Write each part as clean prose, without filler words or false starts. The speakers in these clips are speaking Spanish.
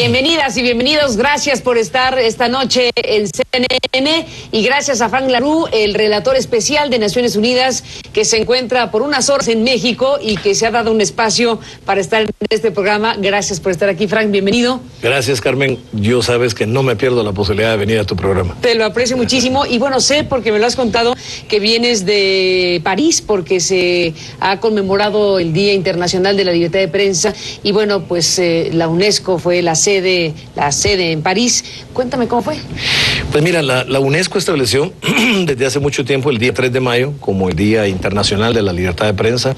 Bienvenidas y bienvenidos, gracias por estar esta noche en CNN y gracias a Frank LaRue, el relator especial de Naciones Unidas que se encuentra por unas horas en México y que se ha dado un espacio para estar en este programa. Gracias por estar aquí, Frank, bienvenido. Gracias, Carmen. Yo sabes que no me pierdo la posibilidad de venir a tu programa. Te lo aprecio muchísimo y bueno, sé porque me lo has contado que vienes de París porque se ha conmemorado el Día Internacional de la Libertad de Prensa y bueno, pues la UNESCO fue la sede en París. Cuéntame cómo fue. Pues mira, la UNESCO estableció desde hace mucho tiempo el día 3 de mayo como el Día Internacional de la Libertad de Prensa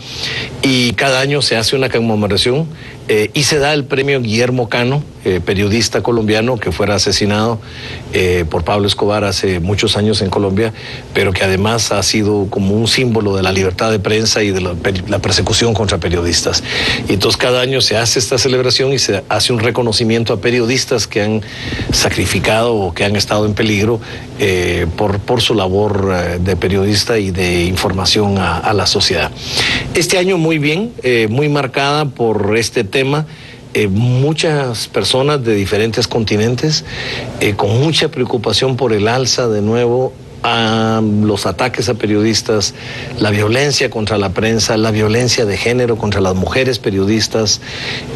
y cada año se hace una conmemoración y se da el premio Guillermo Cano, periodista colombiano que fuera asesinado por Pablo Escobar hace muchos años en Colombia, pero que además ha sido como un símbolo de la libertad de prensa y de la persecución contra periodistas. Y entonces cada año se hace esta celebración y se hace un reconocimiento a periodistas que han sacrificado o que han estado en peligro por su labor de periodista y de información a la sociedad. Este año muy bien, muy marcada por este tema. Muchas personas de diferentes continentes con mucha preocupación por el alza de nuevo a los ataques a periodistas, la violencia contra la prensa, la violencia de género contra las mujeres periodistas,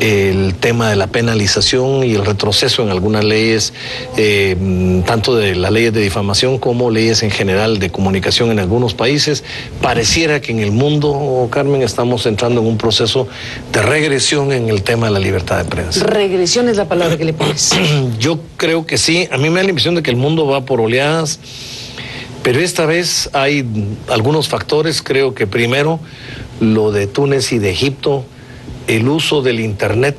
el tema de la penalización y el retroceso en algunas leyes, tanto de las leyes de difamación como leyes en general de comunicación en algunos países. Pareciera que en el mundo, Carmen, estamos entrando en un proceso de regresión en el tema de la libertad de prensa. Regresión es la palabra que le pones. Yo creo que sí. A mí me da la impresión de que el mundo va por oleadas. Pero esta vez hay algunos factores, creo que primero lo de Túnez y de Egipto, el uso del Internet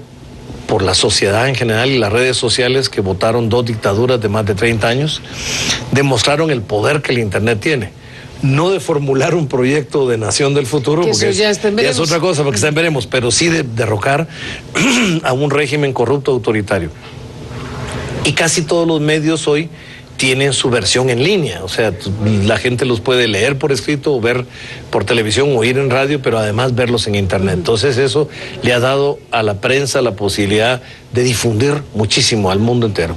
por la sociedad en general y las redes sociales que votaron dos dictaduras de más de 30 años, demostraron el poder que el Internet tiene. No de formular un proyecto de nación del futuro, que porque ya es otra cosa, porque está en veremos, pero sí de derrocar a un régimen corrupto autoritario. Y casi todos los medios hoy tienen su versión en línea, o sea, la gente los puede leer por escrito o ver por televisión o oír en radio, pero además verlos en internet. Entonces eso le ha dado a la prensa la posibilidad de difundir muchísimo al mundo entero.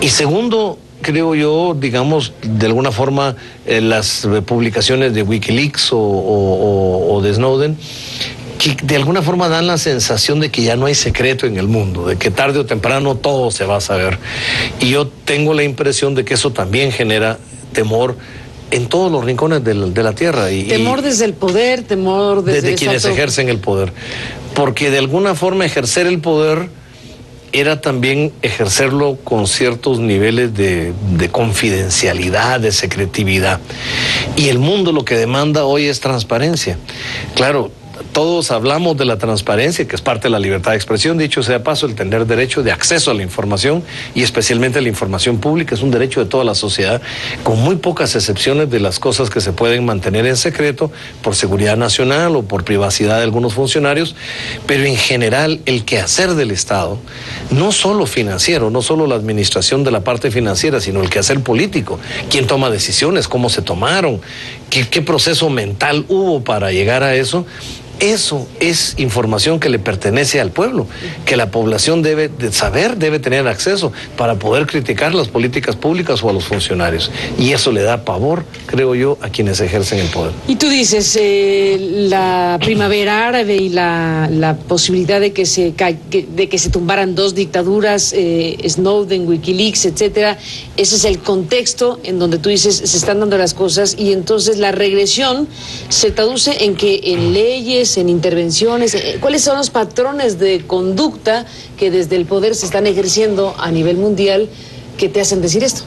Y segundo, creo yo, digamos, de alguna forma, las publicaciones de Wikileaks o de Snowden, que de alguna forma dan la sensación de que ya no hay secreto en el mundo, de que tarde o temprano todo se va a saber. Y yo tengo la impresión de que eso también genera temor en todos los rincones de la tierra. Temor desde el poder, temor desde quienes ejercen el poder. Porque de alguna forma ejercer el poder era también ejercerlo con ciertos niveles de confidencialidad, de secretividad. Y el mundo lo que demanda hoy es transparencia. Claro, todos hablamos de la transparencia, que es parte de la libertad de expresión. Dicho sea paso, el tener derecho de acceso a la información y especialmente a la información pública es un derecho de toda la sociedad, con muy pocas excepciones de las cosas que se pueden mantener en secreto por seguridad nacional o por privacidad de algunos funcionarios, pero en general el quehacer del Estado, no solo financiero, no solo la administración de la parte financiera, sino el quehacer político, quién toma decisiones, cómo se tomaron, qué proceso mental hubo para llegar a eso. Eso es información que le pertenece al pueblo, que la población debe de saber, debe tener acceso para poder criticar las políticas públicas o a los funcionarios. Y eso le da pavor, creo yo, a quienes ejercen el poder. Y tú dices, la primavera árabe y la posibilidad de que se tumbaran dos dictaduras, Snowden, Wikileaks, etcétera, ese es el contexto en donde tú dices, se están dando las cosas y entonces la regresión se traduce en que en leyes, en intervenciones, ¿cuáles son los patrones de conducta que desde el poder se están ejerciendo a nivel mundial que te hacen decir esto?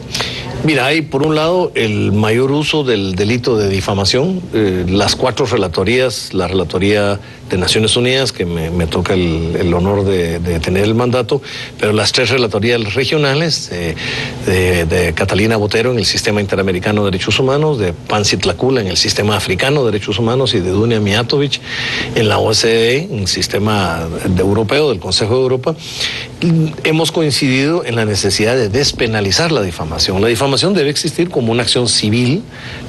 Mira, hay por un lado el mayor uso del delito de difamación, las 4 relatorías, la relatoría de Naciones Unidas, que me toca el honor de tener el mandato, pero las 3 relatorías regionales de Catalina Botero en el Sistema Interamericano de Derechos Humanos, de Pansi Tlacula en el Sistema Africano de Derechos Humanos y de Dunia Mijatovic en la OCDE, en el Sistema Europeo del Consejo de Europa. hemos coincidido en la necesidad de despenalizar la difamación. La difamación debe existir como una acción civil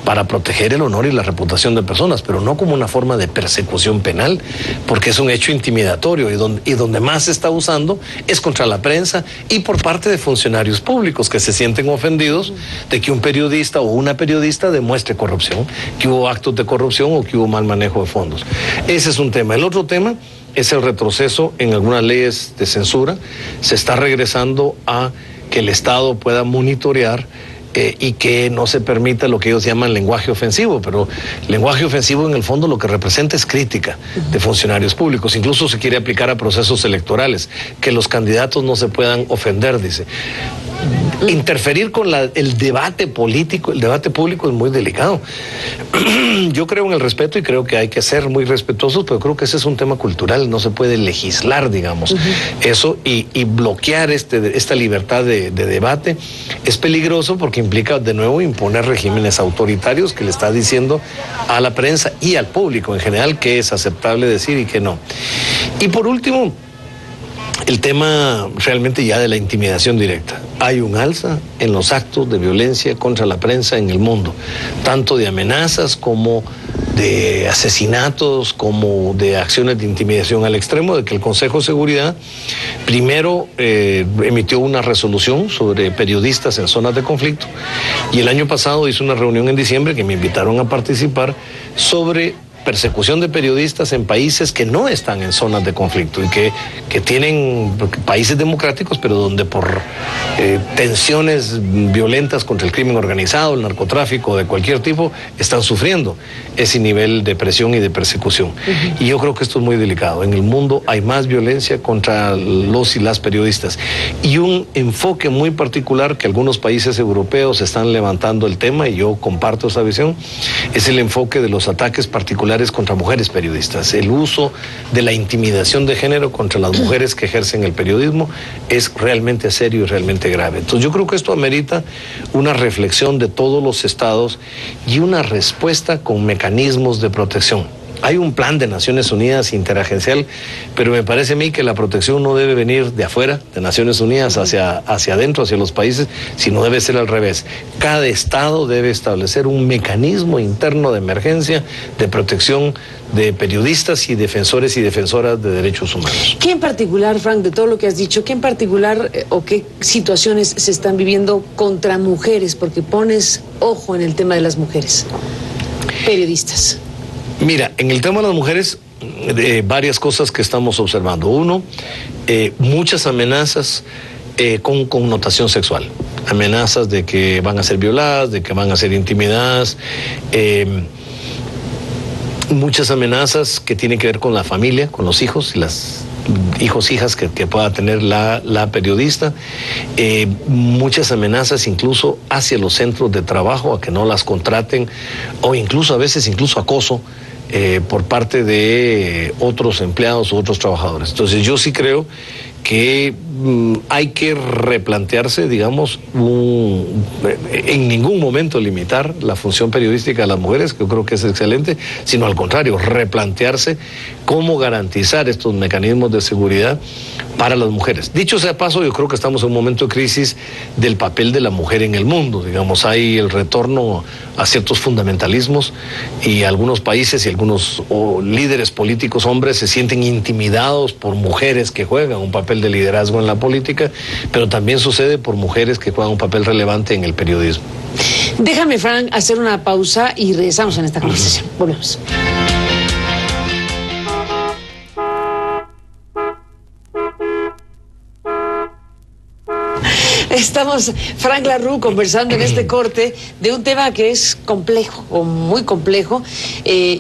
para proteger el honor y la reputación de personas, pero no como una forma de persecución penal, porque es un hecho intimidatorio y donde más se está usando es contra la prensa y por parte de funcionarios públicos que se sienten ofendidos de que un periodista o una periodista demuestre corrupción, que hubo actos de corrupción o que hubo mal manejo de fondos. Ese es un tema. El otro tema es el retroceso en algunas leyes de censura. Se está regresando a que el Estado pueda monitorear y que no se permita lo que ellos llaman lenguaje ofensivo, pero lenguaje ofensivo en el fondo lo que representa es crítica de funcionarios públicos. Incluso se quiere aplicar a procesos electorales, que los candidatos no se puedan ofender, dice. Interferir con el debate político, el debate público es muy delicado. Yo creo en el respeto y creo que hay que ser muy respetuosos, pero creo que ese es un tema cultural, no se puede legislar, digamos, eso y bloquear esta libertad de debate es peligroso porque implica de nuevo imponer regímenes autoritarios que le está diciendo a la prensa y al público en general qué es aceptable decir y qué no. Y por último, el tema realmente ya de la intimidación directa. Hay un alza en los actos de violencia contra la prensa en el mundo, tanto de amenazas como de asesinatos, como de acciones de intimidación al extremo de que el Consejo de Seguridad primero emitió una resolución sobre periodistas en zonas de conflicto y el año pasado hizo una reunión en diciembre que me invitaron a participar sobre persecución de periodistas en países que no están en zonas de conflicto y que tienen países democráticos, pero donde por tensiones violentas contra el crimen organizado, el narcotráfico de cualquier tipo, están sufriendo ese nivel de presión y de persecución. Y yo creo que esto es muy delicado. En el mundo hay más violencia contra los y las periodistas y un enfoque muy particular que algunos países europeos están levantando el tema, y yo comparto esa visión, es el enfoque de los ataques particulares contra mujeres periodistas. El uso de la intimidación de género contra las mujeres que ejercen el periodismo es realmente serio y realmente grave. Entonces yo creo que esto amerita una reflexión de todos los estados y una respuesta con mecanismos de protección. Hay un plan de Naciones Unidas interagencial, pero me parece a mí que la protección no debe venir de afuera, de Naciones Unidas, hacia adentro, hacia los países, sino debe ser al revés. Cada estado debe establecer un mecanismo interno de emergencia de protección de periodistas y defensores y defensoras de derechos humanos. ¿Qué en particular, Frank, de todo lo que has dicho, qué en particular o qué situaciones se están viviendo contra mujeres? Porque pones ojo en el tema de las mujeres periodistas. Mira, en el tema de las mujeres, varias cosas que estamos observando. Uno, muchas amenazas con connotación sexual. Amenazas de que van a ser violadas, de que van a ser intimidadas. Muchas amenazas que tienen que ver con la familia, con los hijos y las hijas que pueda tener la periodista. Muchas amenazas incluso hacia los centros de trabajo, a que no las contraten, o incluso a veces acoso por parte de otros empleados u otros trabajadores. Entonces yo sí creo que hay que replantearse, digamos, en ningún momento limitar la función periodística de las mujeres, que yo creo que es excelente, sino al contrario, replantearse cómo garantizar estos mecanismos de seguridad para las mujeres. Dicho sea paso, yo creo que estamos en un momento de crisis del papel de la mujer en el mundo. Digamos, hay el retorno a ciertos fundamentalismos y algunos países y algunos líderes políticos hombres se sienten intimidados por mujeres que juegan un papel de liderazgo en la política, pero también sucede por mujeres que juegan un papel relevante en el periodismo. Déjame, Frank, hacer una pausa y regresamos en esta conversación. Volvemos. Estamos, Frank La Rue, conversando en este corte de un tema que es complejo, o muy complejo.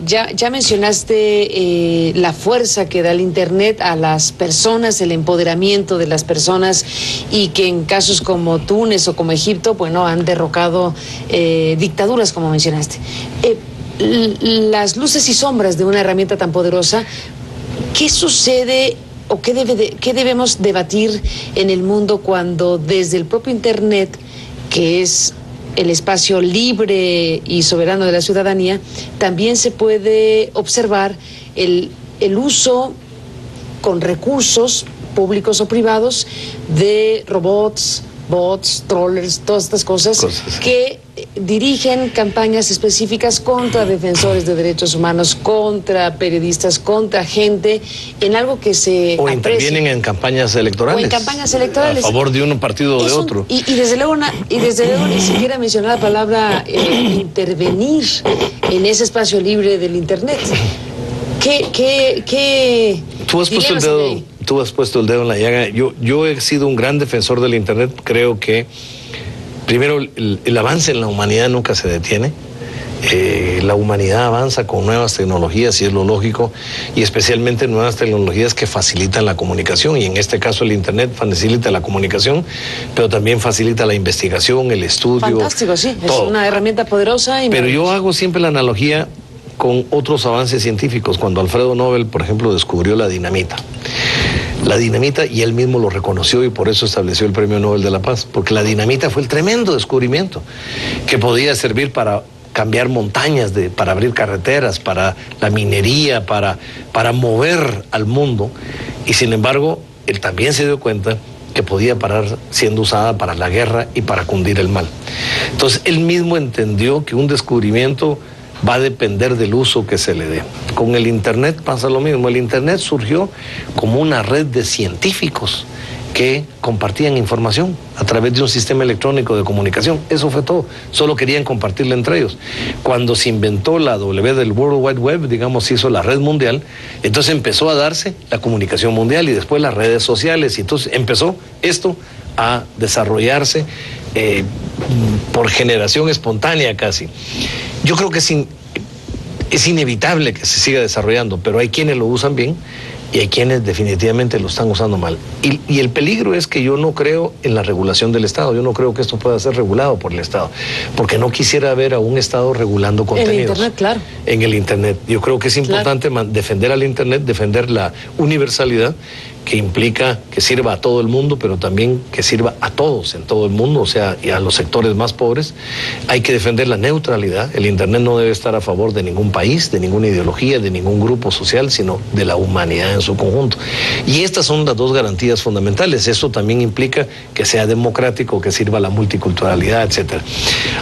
Ya mencionaste la fuerza que da el Internet a las personas, el empoderamiento de las personas, y que en casos como Túnez o como Egipto, bueno, han derrocado dictaduras, como mencionaste. Las luces y sombras de una herramienta tan poderosa, ¿qué sucede o qué debemos debatir en el mundo cuando desde el propio Internet, que es el espacio libre y soberano de la ciudadanía, también se puede observar el uso con recursos públicos o privados, de robots, bots, trollers, todas estas cosas que dirigen campañas específicas contra defensores de derechos humanos, contra periodistas, contra gente, en algo que se o aprecia. Intervienen en campañas electorales. O en campañas electorales. A favor de un partido o de otro. Y desde luego ni siquiera mencionar la palabra intervenir en ese espacio libre del Internet. ¿Qué Tú has puesto el dedo, tú has puesto el dedo en la llaga. Yo he sido un gran defensor del Internet. Creo que primero el avance en la humanidad nunca se detiene. La humanidad avanza con nuevas tecnologías y es lo lógico, y especialmente nuevas tecnologías que facilitan la comunicación, y en este caso el Internet facilita la comunicación, pero también facilita la investigación, el estudio. Fantástico, sí, todo. Es una herramienta poderosa. Pero yo hago siempre la analogía con otros avances científicos. Cuando Alfredo Nobel, por ejemplo, descubrió la dinamita, y él mismo lo reconoció y por eso estableció el Premio Nobel de la Paz, porque la dinamita fue el tremendo descubrimiento que podía servir para cambiar montañas, para abrir carreteras, para la minería, para mover al mundo, y sin embargo él también se dio cuenta que podía parar siendo usada para la guerra y para cundir el mal. Entonces él mismo entendió que un descubrimiento va a depender del uso que se le dé. Con el Internet pasa lo mismo. El Internet surgió como una red de científicos que compartían información a través de un sistema electrónico de comunicación. Eso fue todo. Solo querían compartirla entre ellos. Cuando se inventó la W del World Wide Web, digamos, se hizo la red mundial, entonces empezó a darse la comunicación mundial y después las redes sociales, y entonces empezó esto a desarrollarse por generación espontánea casi. Yo creo que es inevitable que se siga desarrollando, pero hay quienes lo usan bien y hay quienes definitivamente lo están usando mal. Y el peligro es que yo no creo en la regulación del Estado. Yo no creo que esto pueda ser regulado por el Estado, porque no quisiera ver a un Estado regulando contenidos. En el Internet, claro. En el Internet. Yo creo que es importante defender al Internet, defender la universalidad, que implica que sirva a todo el mundo, pero también que sirva a todos en todo el mundo, o sea, y a los sectores más pobres. Hay que defender la neutralidad. El Internet no debe estar a favor de ningún país, de ninguna ideología, de ningún grupo social, sino de la humanidad en su conjunto. Y estas son las dos garantías fundamentales. Eso también implica que sea democrático, que sirva a la multiculturalidad, etcétera.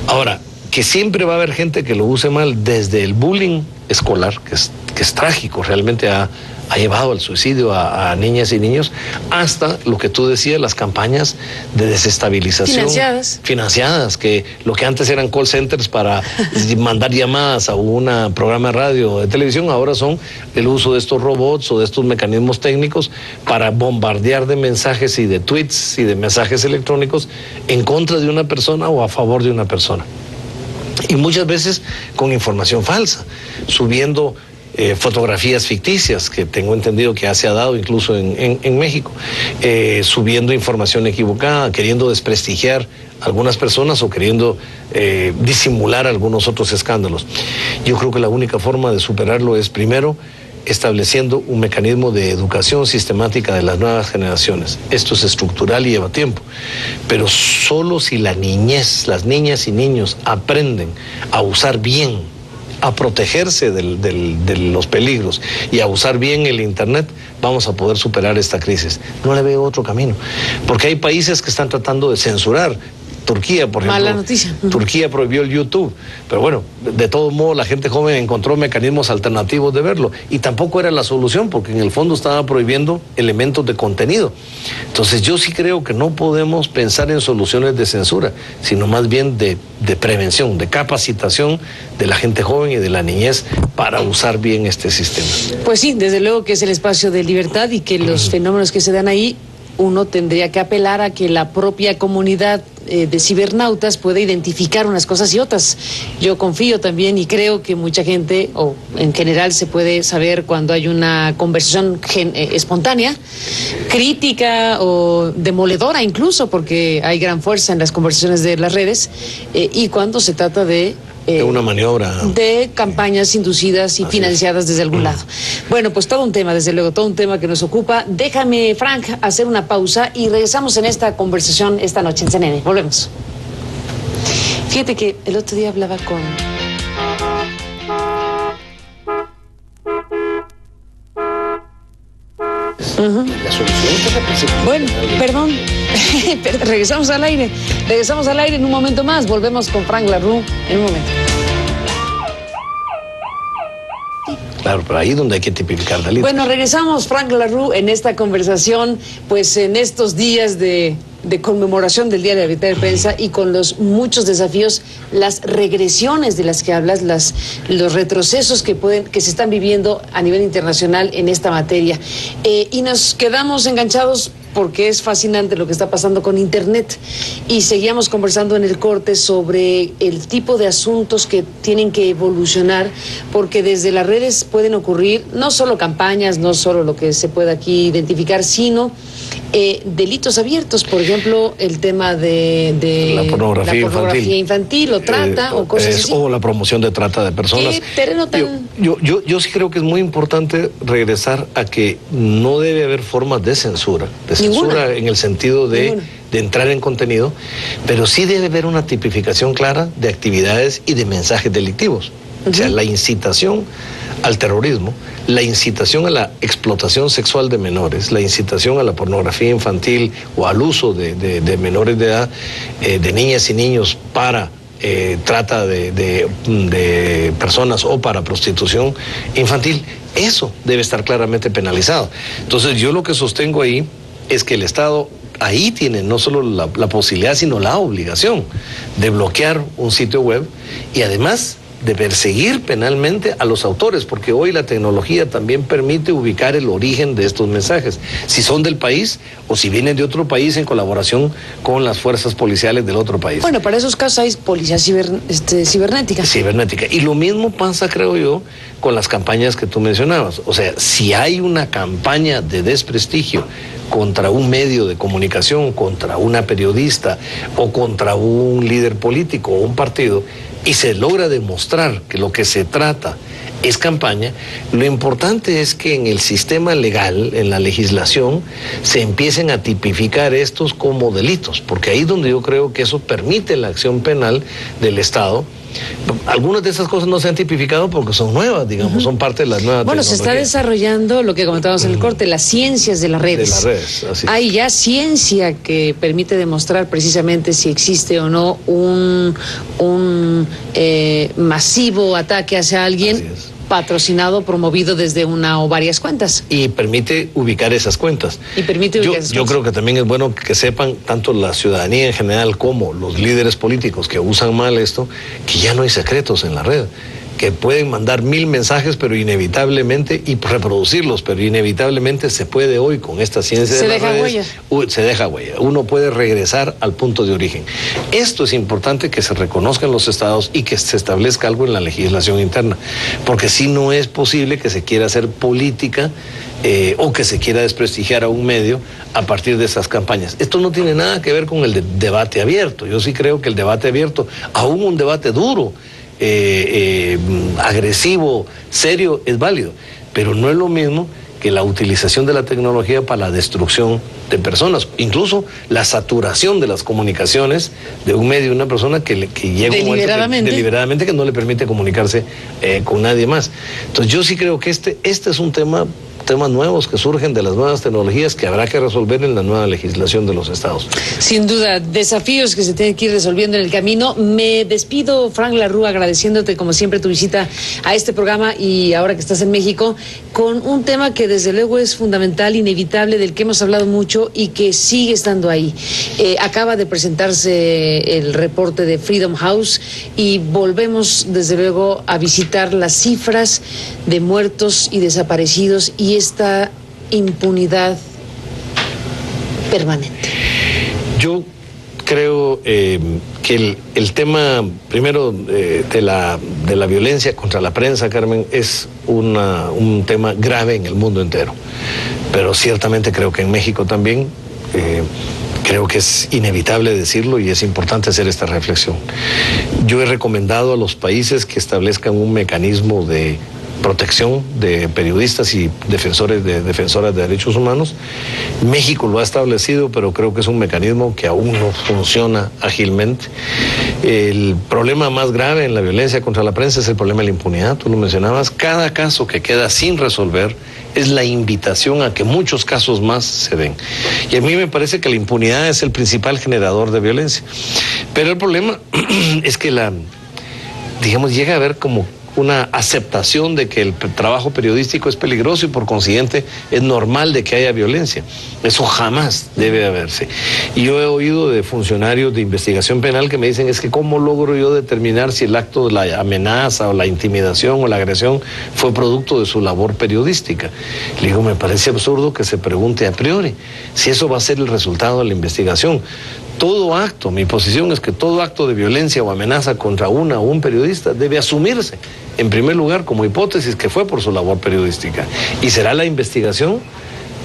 Ahora, que siempre va a haber gente que lo use mal, desde el bullying escolar, que es trágico, realmente ha llevado al suicidio a niñas y niños, hasta lo que tú decías, las campañas de desestabilización financiadas, que lo que antes eran call centers para mandar llamadas a un programa de radio o de televisión, ahora son el uso de estos robots o de estos mecanismos técnicos para bombardear de mensajes y de tweets y de mensajes electrónicos en contra de una persona o a favor de una persona. Y muchas veces con información falsa, subiendo fotografías ficticias, que tengo entendido que ya se ha dado incluso en México, subiendo información equivocada, queriendo desprestigiar a algunas personas o queriendo disimular algunos otros escándalos. Yo creo que la única forma de superarlo es, primero, estableciendo un mecanismo de educación sistemática de las nuevas generaciones. Esto es estructural y lleva tiempo, pero solo si la niñez, las niñas y niños aprenden a usar bien, a protegerse de los peligros y a usar bien el Internet, vamos a poder superar esta crisis. No le veo otro camino, porque hay países que están tratando de censurar. Turquía, por ejemplo. Mala noticia. Turquía prohibió el YouTube, pero bueno, de todos modos la gente joven encontró mecanismos alternativos de verlo, y tampoco era la solución, porque en el fondo estaba prohibiendo elementos de contenido. Entonces yo sí creo que no podemos pensar en soluciones de censura, sino más bien de prevención, de capacitación de la gente joven y de la niñez para usar bien este sistema. Pues sí, desde luego que es el espacio de libertad, y que los fenómenos que se dan ahí, uno tendría que apelar a que la propia comunidad de cibernautas puede identificar unas cosas y otras. Yo confío también y creo que mucha gente, o en general, se puede saber cuando hay una conversación espontánea, crítica o demoledora incluso, porque hay gran fuerza en las conversaciones de las redes, y cuando se trata de una maniobra de campañas inducidas y financiadas desde algún lado. Bueno, pues todo un tema, desde luego, todo un tema que nos ocupa. Déjame, Frank, hacer una pausa y regresamos en esta conversación esta noche en CNN. Volvemos. Fíjate que el otro día hablaba con... La solución es la persecución. Bueno, perdón. Regresamos al aire. Regresamos al aire en un momento más. Volvemos con Frank LaRue en un momento. Claro, pero ahí es donde hay que tipificar delitos. Bueno, regresamos, Frank LaRue, en esta conversación, pues en estos días de conmemoración del Día de la Libertad de Prensa y con los muchos desafíos, las regresiones de las que hablas, los retrocesos que se están viviendo a nivel internacional en esta materia. Y nos quedamos enganchados porque es fascinante lo que está pasando con Internet. Y seguíamos conversando en el corte sobre el tipo de asuntos que tienen que evolucionar, porque desde las redes pueden ocurrir no solo campañas, no solo lo que se puede aquí identificar, sino delitos abiertos. Por ejemplo, el tema de la pornografía infantil o trata o cosas así. O la promoción de trata de personas. ¿Qué terreno tan...? Yo sí creo que es muy importante regresar a que no debe haber formas de censura. Censura en el sentido de entrar en contenido, pero sí debe haber una tipificación clara de actividades y de mensajes delictivos. O sea, la incitación al terrorismo, la incitación a la explotación sexual de menores, la incitación a la pornografía infantil o al uso de menores de edad, de niñas y niños para trata de personas o para prostitución infantil, eso debe estar claramente penalizado. Entonces yo lo que sostengo ahí es que el Estado ahí tiene no solo la posibilidad, sino la obligación de bloquear un sitio web y además de perseguir penalmente a los autores, porque hoy la tecnología también permite ubicar el origen de estos mensajes, si son del país o si vienen de otro país en colaboración con las fuerzas policiales del otro país. Bueno, para esos casos hay policía cibernética. Cibernética. Y lo mismo pasa, creo yo, con las campañas que tú mencionabas. O sea, si hay una campaña de desprestigio contra un medio de comunicación, contra una periodista o contra un líder político o un partido, y se logra demostrar que lo que se trata es campaña, lo importante es que en el sistema legal, en la legislación, se empiecen a tipificar estos como delitos, porque ahí es donde yo creo que eso permite la acción penal del Estado. Algunas de esas cosas no se han tipificado porque son nuevas, digamos, son parte de las nuevas tecnologías. Se está desarrollando lo que comentábamos en el corte, las ciencias de las redes. De las redes, así es. Hay ya ciencia que permite demostrar precisamente si existe o no un masivo ataque hacia alguien patrocinado, promovido desde una o varias cuentas. Y permite ubicar esas cuentas. Yo creo que también es bueno que sepan, tanto la ciudadanía en general como los líderes políticos que usan mal esto, que ya no hay secretos en la red, que pueden mandar 1000 mensajes, pero inevitablemente, y reproducirlos, pero inevitablemente se puede hoy con esta ciencia de las redes. Se deja huella. Uno puede regresar al punto de origen. Esto es importante que se reconozca en los estados y que se establezca algo en la legislación interna, porque si no es posible que se quiera hacer política o que se quiera desprestigiar a un medio a partir de esas campañas. Esto no tiene nada que ver con el debate abierto. Yo sí creo que el debate abierto, aún un debate duro, agresivo, serio, es válido, pero no es lo mismo que la utilización de la tecnología para la destrucción de personas, incluso la saturación de las comunicaciones de un medio, de una persona que llega deliberadamente que no le permite comunicarse con nadie más. Entonces yo sí creo que este es un temas nuevos que surgen de las nuevas tecnologías que habrá que resolver en la nueva legislación de los estados. Sin duda, desafíos que se tienen que ir resolviendo en el camino. Me despido, Frank LaRue, agradeciéndote como siempre tu visita a este programa y ahora que estás en México, con un tema que desde luego es fundamental, inevitable, del que hemos hablado mucho y que sigue estando ahí. Acaba de presentarse el reporte de Freedom House y volvemos desde luego a visitar las cifras de muertos y desaparecidos y esta impunidad permanente. Yo creo que el tema, primero, de la violencia contra la prensa, Carmen, es un tema grave en el mundo entero. Pero ciertamente creo que en México también, creo que es inevitable decirlo y es importante hacer esta reflexión. Yo he recomendado a los países que establezcan un mecanismo de protección de periodistas y defensoras de derechos humanos. México lo ha establecido, pero creo que es un mecanismo que aún no funciona ágilmente. El problema más grave en la violencia contra la prensa es el problema de la impunidad, tú lo mencionabas. Cada caso que queda sin resolver es la invitación a que muchos casos más se den. Y a mí me parece que la impunidad es el principal generador de violencia. Pero el problema es que llega a haber como una aceptación de que el trabajo periodístico es peligroso y por consiguiente es normal de que haya violencia. Eso jamás debe haberse. Y yo he oído de funcionarios de investigación penal que me dicen, es que ¿cómo logro yo determinar si el acto de la amenaza o la intimidación o la agresión fue producto de su labor periodística? Le digo, me parece absurdo que se pregunte a priori si eso va a ser el resultado de la investigación. Todo acto, mi posición es que todo acto de violencia o amenaza contra una o un periodista debe asumirse, en primer lugar, como hipótesis que fue por su labor periodística. Y será la investigación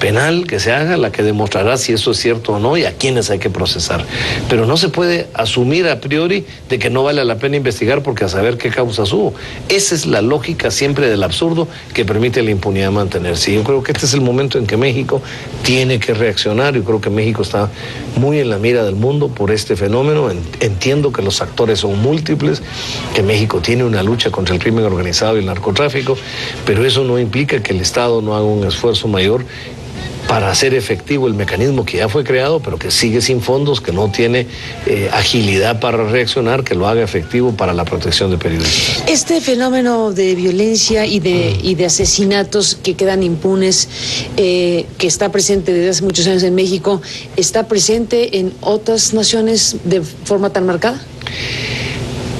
penal que se haga la que demostrará si eso es cierto o no y a quiénes hay que procesar. Pero no se puede asumir a priori de que no vale la pena investigar porque a saber qué causas hubo. Esa es la lógica siempre del absurdo que permite la impunidad mantenerse. Y yo creo que este es el momento en que México tiene que reaccionar. Yo creo que México está muy en la mira del mundo por este fenómeno. Entiendo que los actores son múltiples, que México tiene una lucha contra el crimen organizado y el narcotráfico, pero eso no implica que el Estado no haga un esfuerzo mayor para hacer efectivo el mecanismo que ya fue creado, pero que sigue sin fondos, que no tiene agilidad para reaccionar, que lo haga efectivo para la protección de periodistas. Este fenómeno de violencia y de asesinatos que quedan impunes, que está presente desde hace muchos años en México, ¿está presente en otras naciones de forma tan marcada?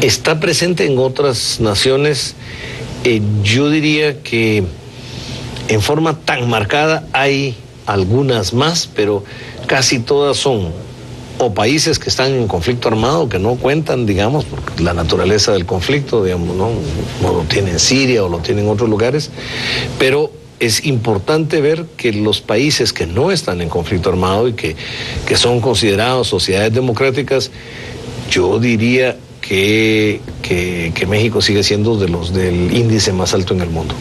Está presente en otras naciones, yo diría que en forma tan marcada hay algunas más, pero casi todas son o países que están en conflicto armado, que no cuentan, digamos, por la naturaleza del conflicto, digamos, no lo tiene en Siria o lo tiene en otros lugares, pero es importante ver que los países que no están en conflicto armado y que son considerados sociedades democráticas, yo diría que México sigue siendo del índice más alto en el mundo.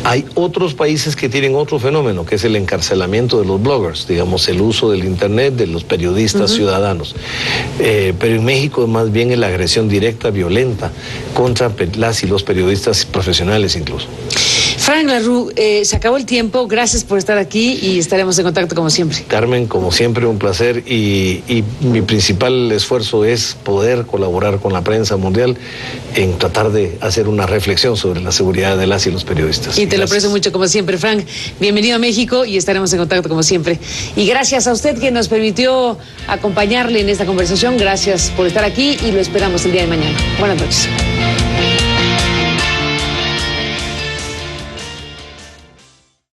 Hay otros países que tienen otro fenómeno, que es el encarcelamiento de los bloggers, digamos, el uso del internet de los periodistas ciudadanos. Pero en México más bien es la agresión directa, violenta, contra las y los periodistas profesionales incluso. Frank La Rue, se acabó el tiempo, gracias por estar aquí y estaremos en contacto como siempre. Carmen, como siempre un placer y mi principal esfuerzo es poder colaborar con la prensa mundial en tratar de hacer una reflexión sobre la seguridad de las y los periodistas. Y te lo aprecio mucho como siempre, Frank. Bienvenido a México y estaremos en contacto como siempre. Y gracias a usted que nos permitió acompañarle en esta conversación, gracias por estar aquí y lo esperamos el día de mañana. Buenas noches.